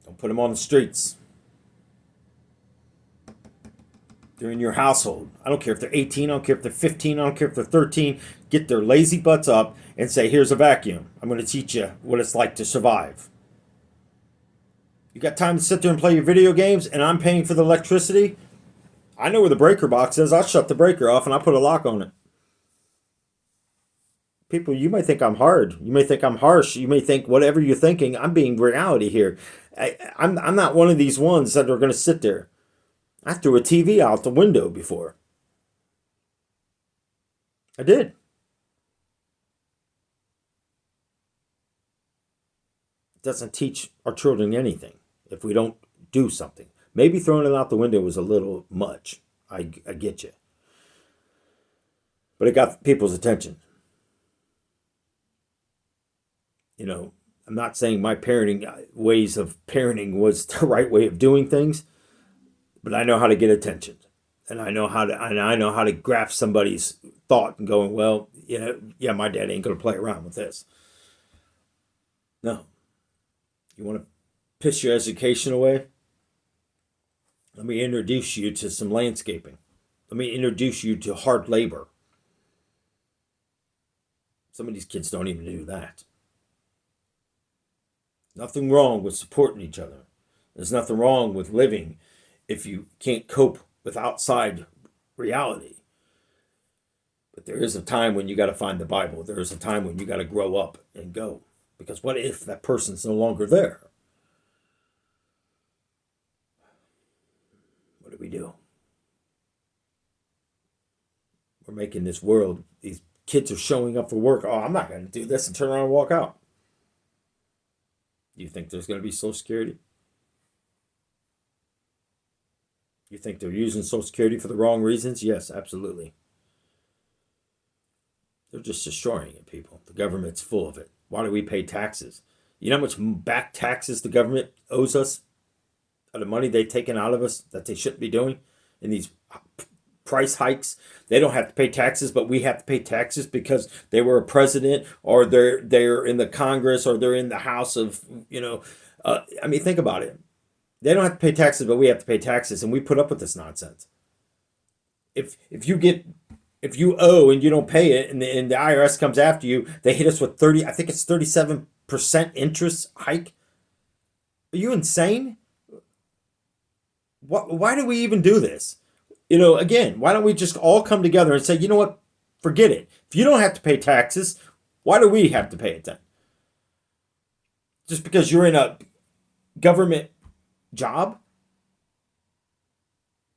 Don't put them on the streets. They're in your household. I don't care if they're 18, I don't care if they're 15, I don't care if they're 13. Get their lazy butts up and say, here's a vacuum. I'm going to teach you what it's like to survive. You got time to sit there and play your video games and I'm paying for the electricity? I know where the breaker box is. I'll shut the breaker off and I'll put a lock on it. People, you may think I'm hard. You may think I'm harsh. You may think whatever you're thinking. I'm being reality here. I'm not one of these ones that are going to sit there. I threw a TV out the window before. I did. It doesn't teach our children anything if we don't do something. Maybe throwing it out the window was a little much. I get you. But it got people's attention. You know, I'm not saying my parenting ways of parenting was the right way of doing things, but I know how to get attention, and I know how to grasp somebody's thought and going, well, yeah, my dad ain't gonna play around with this. No, you want to piss your education away? Let me introduce you to some landscaping. Let me introduce you to hard labor. Some of these kids don't even do that. Nothing wrong with supporting each other. There's nothing wrong with living if you can't cope with outside reality. But there is a time when you got to find the Bible. There is a time when you got to grow up and go. Because what if that person's no longer there? What do we do? We're making this world, these kids are showing up for work. Oh, I'm not going to do this, and turn around and walk out. You think there's going to be Social Security? You think they're using Social Security for the wrong reasons? Yes, absolutely. They're just destroying it, people. The government's full of it. Why do we pay taxes? You know how much back taxes the government owes us? Of the money they've taken out of us that they shouldn't be doing in these price hikes. They don't have to pay taxes, but we have to pay taxes because they were a president, or they're in the Congress, or they're in the House of, I mean, think about it. They don't have to pay taxes, but we have to pay taxes, and we put up with this nonsense. If you owe and you don't pay it, and the IRS comes after you, they hit us with 37% interest hike. Are you insane? Why do we even do this? Again, why don't we just all come together and say, you know what, forget it. If you don't have to pay taxes, why do we have to pay it then? Just because you're in a government job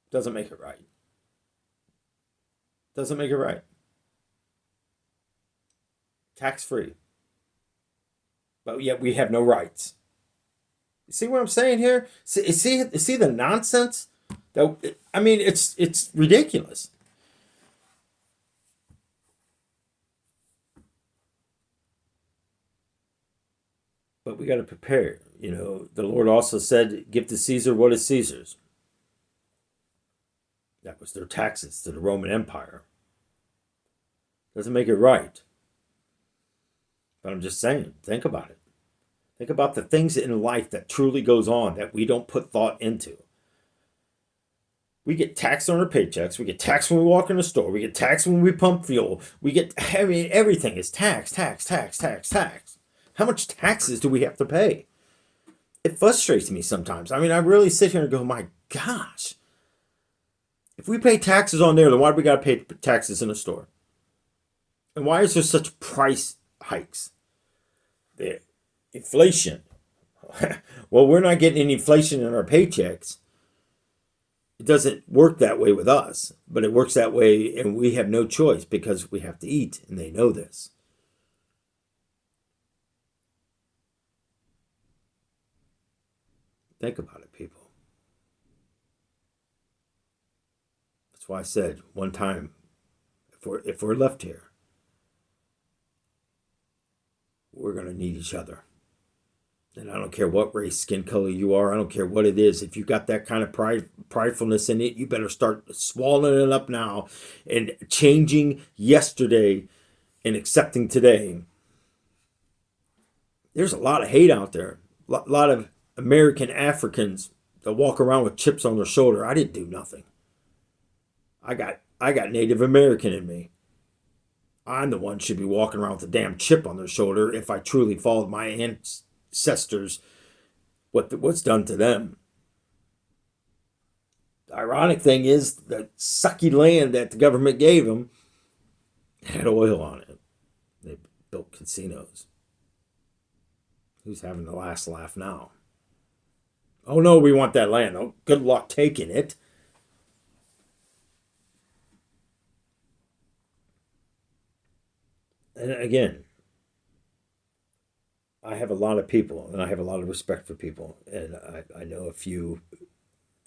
doesn't make it right. Doesn't make it right. Tax-free. But yet we have no rights. You see what I'm saying here? See the nonsense? I mean, it's ridiculous. But we got to prepare. The Lord also said, give to Caesar what is Caesar's. That was their taxes to the Roman Empire. Doesn't make it right. But I'm just saying, think about it. Think about the things in life that truly goes on that we don't put thought into. We get taxed on our paychecks. We get taxed when we walk in the store. We get taxed when we pump fuel. Everything is tax. How much taxes do we have to pay? It frustrates me sometimes. I mean, I really sit here and go, my gosh. If we pay taxes on there, then why do we got to pay taxes in the store? And why is there such price hikes? The inflation. Well, we're not getting any inflation in our paychecks. It doesn't work that way with us, but it works that way, and we have no choice because we have to eat, and they know this. Think about it, people. That's why I said one time, if we're left here, we're going to need each other. And I don't care what race, skin color you are. I don't care what it is. If you've got that kind of pridefulness in it, you better start swallowing it up now and changing yesterday and accepting today. There's a lot of hate out there. A lot of American Africans that walk around with chips on their shoulder. I didn't do nothing. I got Native American in me. I'm the one who should be walking around with a damn chip on their shoulder if I truly followed my ancestors, what's done to them. The ironic thing is that sucky land that the government gave them had oil on it. They built casinos. Who's having the last laugh now? Oh no, we want that land. Oh, good luck taking it. And again, I have a lot of people and I have a lot of respect for people. And I know a few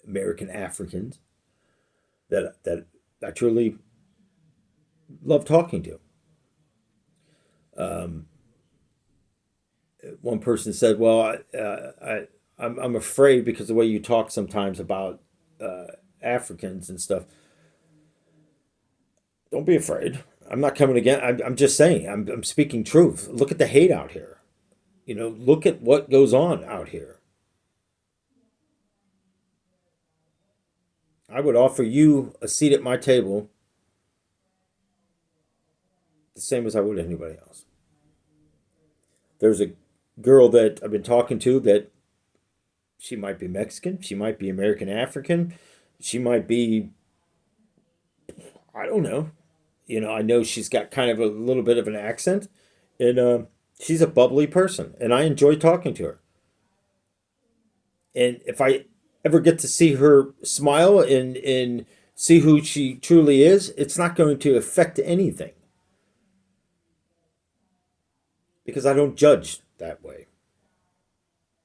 American Africans that I truly love talking to. Um, One person said, "Well, I'm afraid because of the way you talk sometimes about Africans and stuff. Don't be afraid. I'm not coming again. I'm just saying. I'm speaking truth. Look at the hate out here. Look at what goes on out here. I would offer you a seat at my table the same as I would anybody else. There's a girl that I've been talking to that she might be Mexican, she might be American African, she might be, I don't know. I know she's got kind of a little bit of an accent, and she's a bubbly person, and I enjoy talking to her. And if I ever get to see her smile and see who she truly is, it's not going to affect anything because I don't judge that way,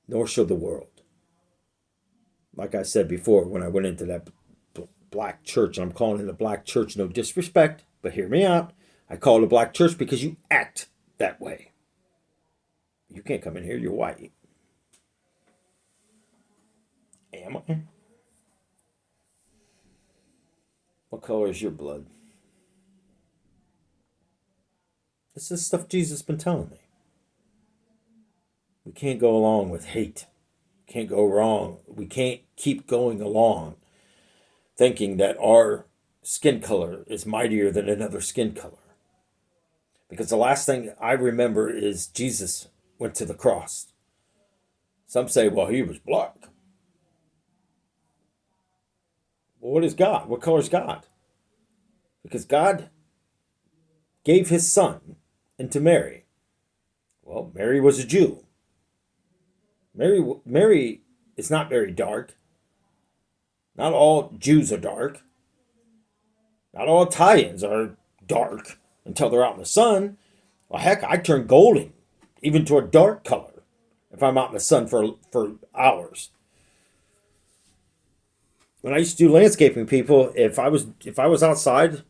nor should the world. Like I said before, when I went into that black church, and I'm calling it a black church, no disrespect, but hear me out. I call it a black church because you act that way. You can't come in here, you're white. Am I? What color is your blood? This is stuff Jesus has been telling me. We can't go along with hate. Can't go wrong. We can't keep going along thinking that our skin color is mightier than another skin color. Because the last thing I remember is Jesus went to the cross. Some say, well, he was black. Well, what is God? What color is God? Because God gave his son into Mary. Well, Mary was a Jew. Mary is not very dark. Not all Jews are dark. Not all Italians are dark until they're out in the sun. Well, heck, I turn golden, even to a dark color, if I'm out in the sun for hours. When I used to do landscaping, people, if I was outside,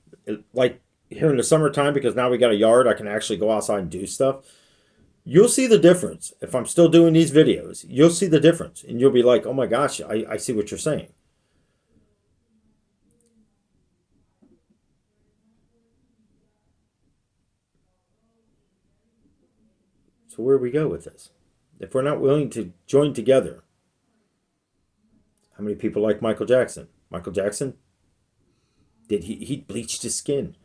like here in the summertime, because now we got a yard, I can actually go outside and do stuff. You'll see the difference. If I'm still doing these videos, you'll see the difference, and you'll be like, "Oh my gosh, I see what you're saying." So where do we go with this? If we're not willing to join together, how many people like Michael Jackson? Michael Jackson, did he bleached his skin?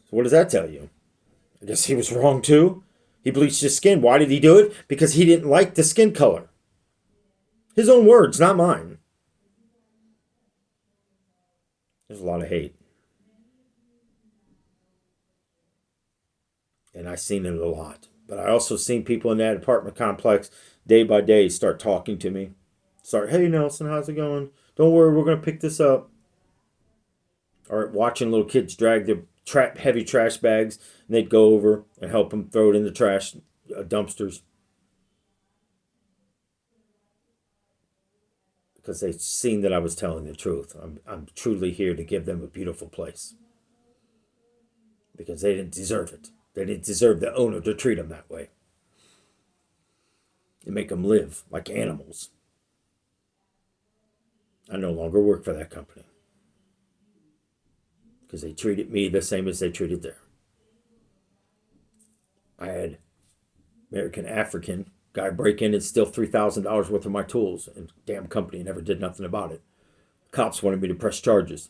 So what does that tell you? I guess he was wrong too. He bleached his skin. Why did he do it? Because he didn't like the skin color. His own words, not mine. There's a lot of hate. And I've seen it a lot. But I also seen people in that apartment complex day by day start talking to me. Start, hey Nelson, how's it going? Don't worry, we're gonna pick this up. Or watching little kids drag their heavy trash bags, and they'd go over and help them throw it in the trash dumpsters because they'd seen that I was telling the truth. I'm truly here to give them a beautiful place because they didn't deserve it. They didn't deserve the owner to treat them that way. To make them live like animals. I no longer work for that company because they treated me the same as they treated them. I had American African guy break in and steal $3,000 worth of my tools, and damn company never did nothing about it. Cops wanted me to press charges.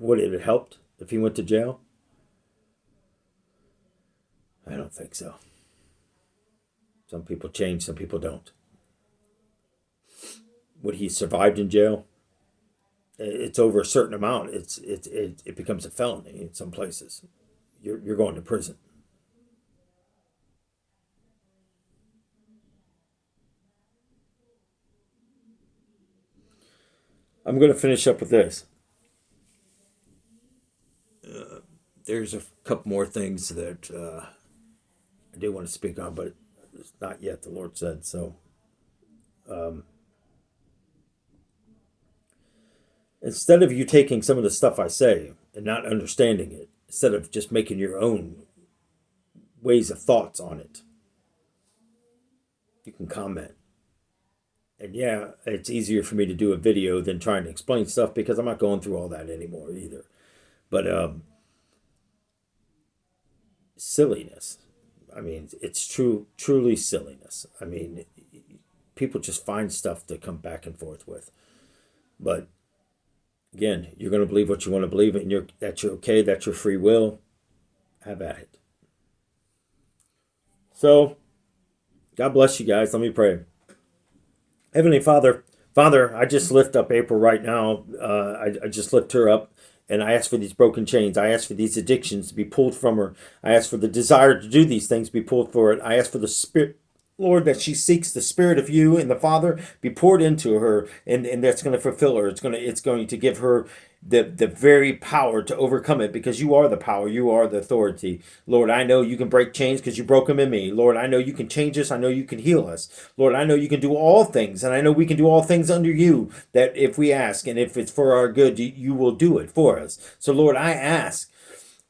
Would it have helped if he went to jail? I don't think so. Some people change, some people don't. Would he survived in jail? It's over a certain amount. It becomes a felony in some places. You're going to prison. I'm going to finish up with this. there's a couple more things that I do want to speak on, but it's not yet, the Lord said. So instead of you taking some of the stuff I say and not understanding it, instead of just making your own ways of thoughts on it, you can comment. And yeah, it's easier for me to do a video than trying to explain stuff because I'm not going through all that anymore either. But silliness. I mean, it's truly silliness. I mean, people just find stuff to come back and forth with. But again, you're going to believe what you want to believe, and that's okay. That's your free will. Have at it. So, God bless you guys. Let me pray. Heavenly Father, I just lift up April right now. I just lift her up, and I ask for these broken chains. I ask for these addictions to be pulled from her. I ask for the desire to do these things be pulled for it. I ask for the Spirit, Lord, that she seeks the Spirit of you and the Father be poured into her, and that's going to fulfill her. It's going to give her the very power to overcome it, because you are the power, you are the authority. Lord, I know you can break chains because you broke them in me. Lord, I know you can change us. I know you can heal us. Lord, I know you can do all things, and I know we can do all things under you, that if we ask and if it's for our good, you will do it for us. So Lord, I ask,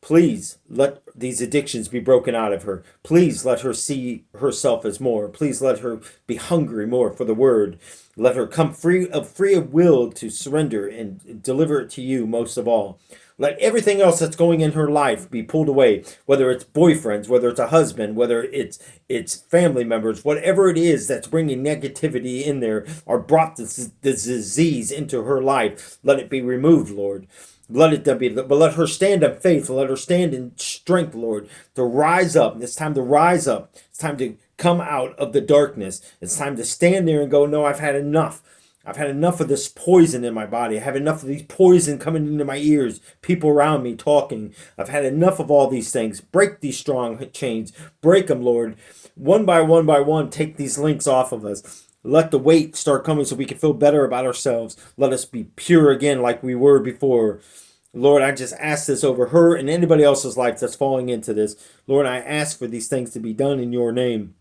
please let these addictions be broken out of her. Please let her see herself as more. Please let her be hungry more for the word. Let her come free of will to surrender and deliver it to you most of all. Let everything else that's going in her life be pulled away, whether it's boyfriends, whether it's a husband, whether it's family members, whatever it is that's bringing negativity in there or brought the disease into her life. Let it be removed, Lord. Let it be, but let her stand in faith. Let her stand in strength, Lord, to rise up. It's time to rise up. It's time to come out of the darkness. It's time to stand there and go, no, I've had enough. I've had enough of this poison in my body. I have enough of these poison coming into my ears, people around me talking. I've had enough of all these things. Break these strong chains. Break them, Lord. One by one, take these links off of us. Let the weight start coming so we can feel better about ourselves. Let us be pure again like we were before. Lord, I just ask this over her and anybody else's life that's falling into this. Lord, I ask for these things to be done in your name.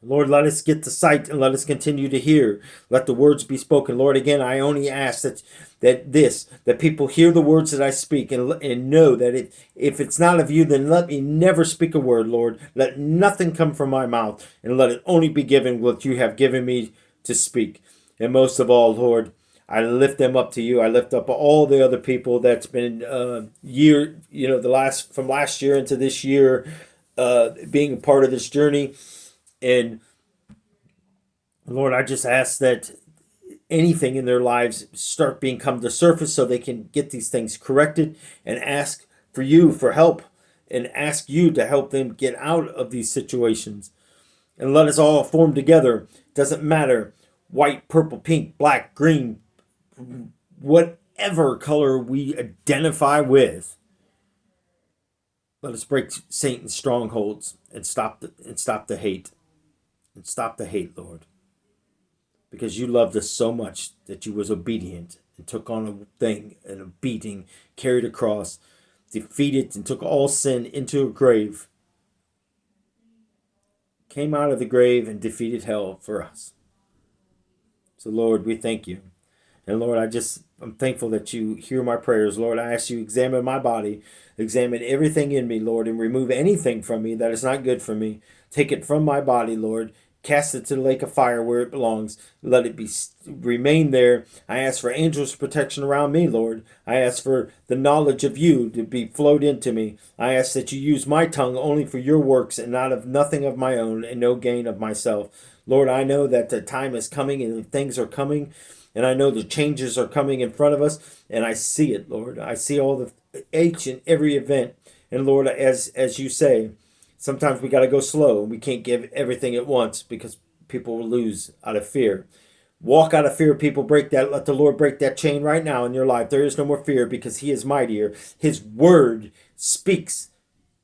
Lord, let us get the sight and let us continue to hear. Let the words be spoken. Lord, again, I only ask that people hear the words that I speak and know that if it's not of you, then let me never speak a word, Lord. Let nothing come from my mouth, and let it only be given what you have given me to speak. And most of all, Lord, I lift them up to you. I lift up all the other people that's been from last year into this year, being a part of this journey. And Lord, I just ask that anything in their lives start being come to surface so they can get these things corrected, and ask for you for help and ask you to help them get out of these situations. And let us all form together. Doesn't matter, white, purple, pink, black, green, whatever color we identify with. Let us break Satan's strongholds and stop the hate. And stop the hate, Lord. Because you loved us so much that you was obedient and took on a thing and a beating, carried a cross, defeated and took all sin into a grave. Came out of the grave and defeated hell for us. So Lord, we thank you. And Lord, I'm thankful that you hear my prayers. Lord, I ask you examine my body, examine everything in me, Lord, and remove anything from me that is not good for me. Take it from my body, Lord. Cast it to the lake of fire where it belongs. Let it remain there. I ask for angels' protection around me, Lord. I ask for the knowledge of you to be flowed into me. I ask that you use my tongue only for your works and not of nothing of my own and no gain of myself. Lord, I know that the time is coming and things are coming, and I know the changes are coming in front of us, and I see it, Lord. I see all the each and every event. And Lord, as you say, sometimes we got to go slow. We can't give everything at once because people will lose out of fear. Walk out of fear, people. Break that. Let the Lord break that chain right now in your life. There is no more fear because he is mightier. His word speaks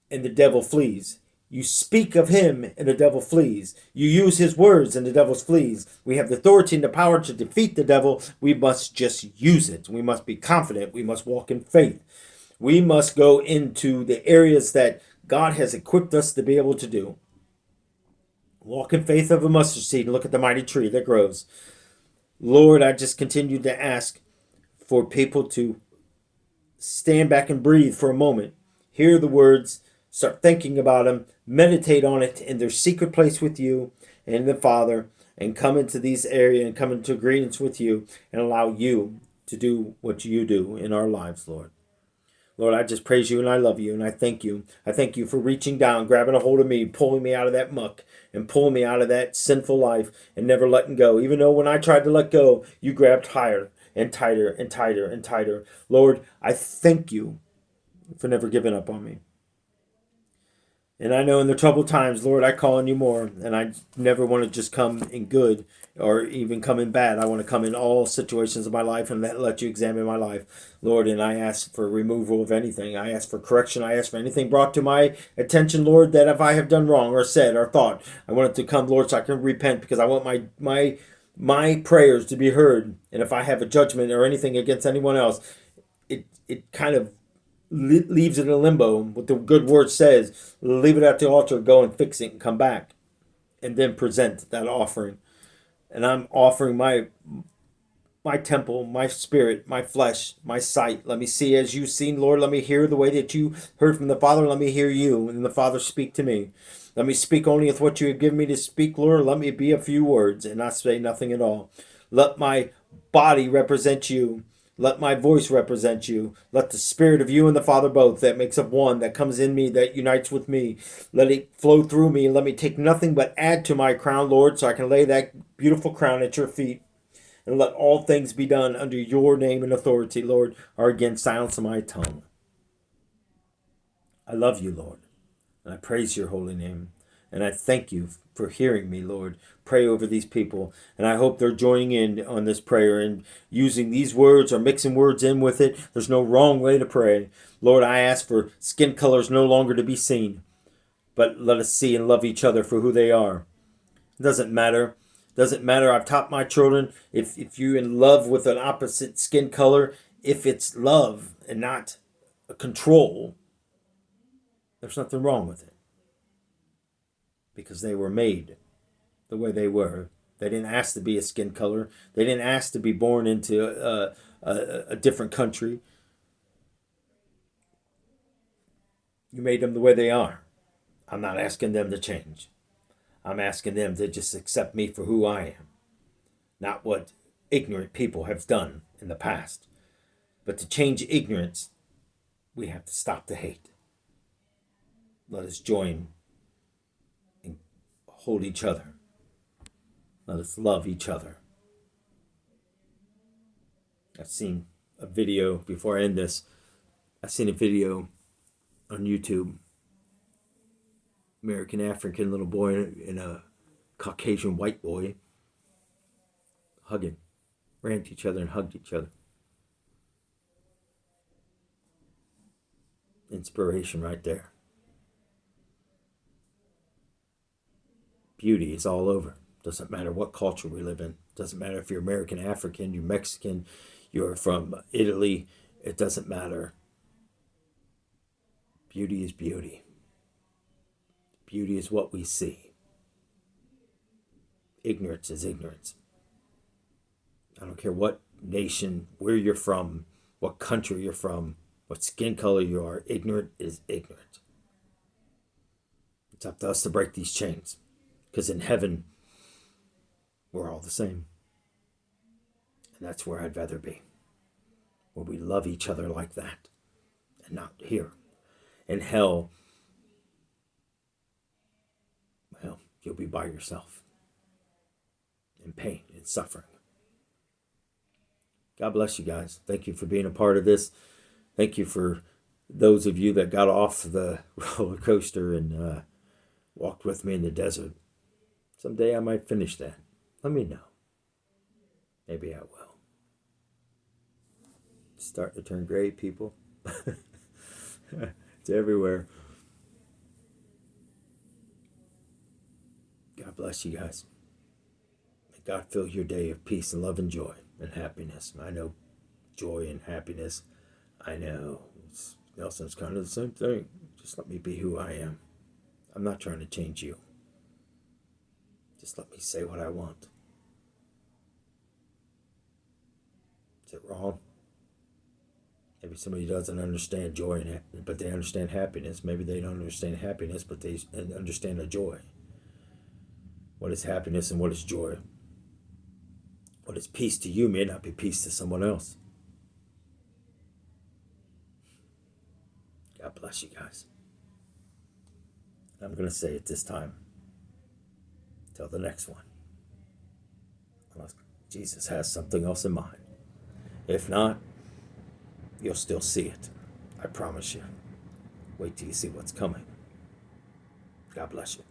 and the devil flees. You speak of him and the devil flees. You use his words and the devil flees. We have the authority and the power to defeat the devil. We must just use it. We must be confident. We must walk in faith. We must go into the areas that God has equipped us to be able to do. Walk in faith of a mustard seed and look at the mighty tree that grows. Lord, I just continue to ask for people to stand back and breathe for a moment, hear the words, start thinking about them, meditate on it in their secret place with you and the Father, and come into these areas and come into agreements with you and allow you to do what you do in our lives, Lord. Lord, I just praise you and I love you and I thank you. I thank you for reaching down, grabbing a hold of me, pulling me out of that muck and pulling me out of that sinful life and never letting go. Even though when I tried to let go, you grabbed higher and tighter and tighter and tighter. Lord, I thank you for never giving up on me. And I know in the troubled times, Lord, I call on you more. And I never want to just come in good or even come in bad. I want to come in all situations of my life and let you examine my life, Lord. And I ask for removal of anything. I ask for correction. I ask for anything brought to my attention, Lord, that if I have done wrong or said or thought, I want it to come, Lord, so I can repent, because I want my prayers to be heard. And if I have a judgment or anything against anyone else, it kind of leaves it in limbo. What the good word says, leave it at the altar, go and fix it and come back and then present that offering. And I'm offering my temple, my spirit, my flesh, my sight. Let me see as you've seen, Lord. Let me hear the way that you heard from the Father. Let me hear you and the Father speak to me. Let me speak only with what you have given me to speak, Lord. Let me be a few words and not say nothing at all. Let my body represent you. Let my voice represent you. Let the Spirit of you and the Father both, that makes up one, that comes in me, that unites with me, let it flow through me. Let me take nothing but add to my crown, Lord, so I can lay that beautiful crown at your feet. And let all things be done under your name and authority, Lord, or again silence my tongue. I love you, Lord, and I praise your holy name. And I thank you for hearing me, Lord, pray over these people. And I hope they're joining in on this prayer and using these words or mixing words in with it. There's no wrong way to pray. Lord, I ask for skin colors no longer to be seen, but let us see and love each other for who they are. It doesn't matter. Doesn't matter. I've taught my children, if you're in love with an opposite skin color, if it's love and not a control, there's nothing wrong with it. Because they were made the way they were. They didn't ask to be a skin color. They didn't ask to be born into a different country. You made them the way they are. I'm not asking them to change. I'm asking them to just accept me for who I am. Not what ignorant people have done in the past. But to change ignorance, we have to stop the hate. Let us join and hold each other. Let us love each other. I've seen a video, before I end this, I've seen a video on YouTube. American African little boy and a Caucasian white boy hugging. Ran to each other and hugged each other. Inspiration right there. Beauty is all over. Doesn't matter what culture we live in. Doesn't matter if you're American African, you're Mexican, you're from Italy. It doesn't matter. Beauty is beauty. Beauty is what we see. Ignorance is ignorance. I don't care what nation, where you're from, what country you're from, what skin color you are. Ignorant is ignorant. It's up to us to break these chains. Because in heaven, we're all the same. And that's where I'd rather be. Where we love each other like that. And not here. In hell, well, you'll be by yourself. In pain and suffering. God bless you guys. Thank you for being a part of this. Thank you for those of you that got off the roller coaster and walked with me in the desert. Someday I might finish that. Let me know. Maybe I will. It's starting to turn gray, people. It's everywhere. God bless you guys. May God fill your day of peace and love and joy and happiness. I know joy and happiness, I know it's Nelson's kind of the same thing. Just let me be who I am. I'm not trying to change you. Just let me say what I want. Is it wrong? Maybe somebody doesn't understand joy, but they understand happiness. Maybe they don't understand happiness, but they understand the joy. What is happiness and what is joy? What is peace to you may not be peace to someone else. God bless you guys. I'm going to say it this time. Till the next one. Unless Jesus has something else in mind. If not, you'll still see it. I promise you. Wait till you see what's coming. God bless you.